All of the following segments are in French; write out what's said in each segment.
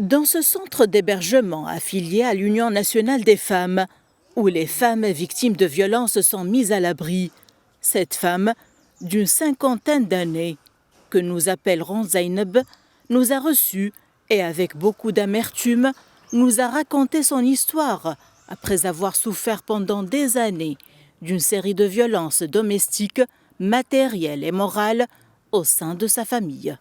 Dans ce centre d'hébergement affilié à l'Union nationale des femmes, où les femmes victimes de violences sont mises à l'abri, cette femme, d'une cinquantaine d'années, que nous appellerons Zainab, nous a reçus et avec beaucoup d'amertume, nous a raconté son histoire après avoir souffert pendant des années d'une série de violences domestiques, matérielles et morales au sein de sa famille.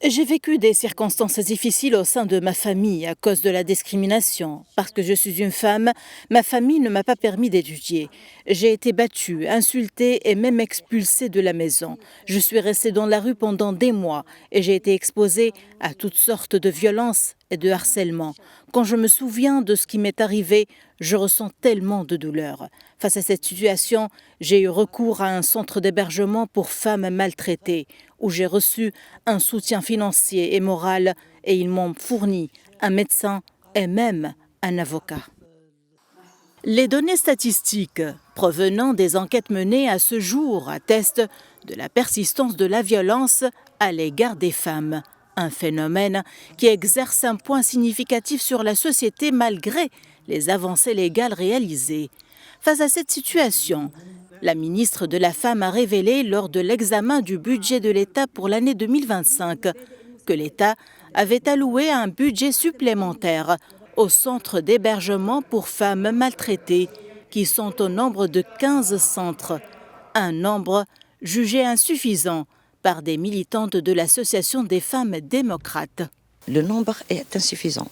J'ai vécu des circonstances difficiles au sein de ma famille à cause de la discrimination. Parce que je suis une femme, ma famille ne m'a pas permis d'étudier. J'ai été battue, insultée et même expulsée de la maison. Je suis restée dans la rue pendant des mois et j'ai été exposée à toutes sortes de violences et de harcèlement. Quand je me souviens de ce qui m'est arrivé, je ressens tellement de douleur. Face à cette situation, j'ai eu recours à un centre d'hébergement pour femmes maltraitées, où j'ai reçu un soutien financier et moral et ils m'ont fourni un médecin et même un avocat. Les données statistiques provenant des enquêtes menées à ce jour attestent de la persistance de la violence à l'égard des femmes, un phénomène qui exerce un poids significatif sur la société malgré les avancées légales réalisées. Face à cette situation, la ministre de la Femme a révélé lors de l'examen du budget de l'État pour l'année 2025 que l'État avait alloué un budget supplémentaire au centre d'hébergement pour femmes maltraitées, qui sont au nombre de 15 centres, un nombre jugé insuffisant par des militantes de l'Association des femmes démocrates. Le nombre est insuffisant,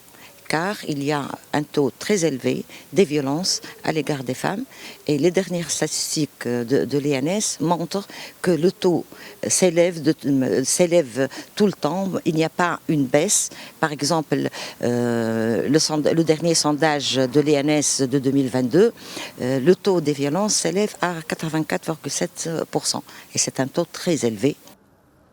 car il y a un taux très élevé des violences à l'égard des femmes. Et les dernières statistiques de l'ENS montrent que le taux s'élève tout le temps. Il n'y a pas une baisse. Par exemple, le dernier sondage de l'ENS de 2022, le taux des violences s'élève à 84,7%. Et c'est un taux très élevé.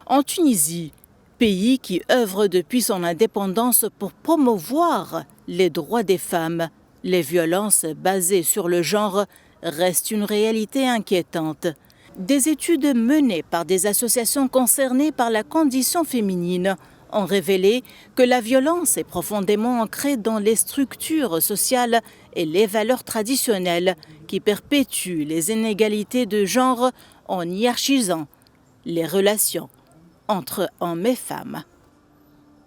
En Tunisie, pays qui œuvre depuis son indépendance pour promouvoir les droits des femmes, les violences basées sur le genre restent une réalité inquiétante. Des études menées par des associations concernées par la condition féminine ont révélé que la violence est profondément ancrée dans les structures sociales et les valeurs traditionnelles qui perpétuent les inégalités de genre en hiérarchisant les relations entre hommes et femmes.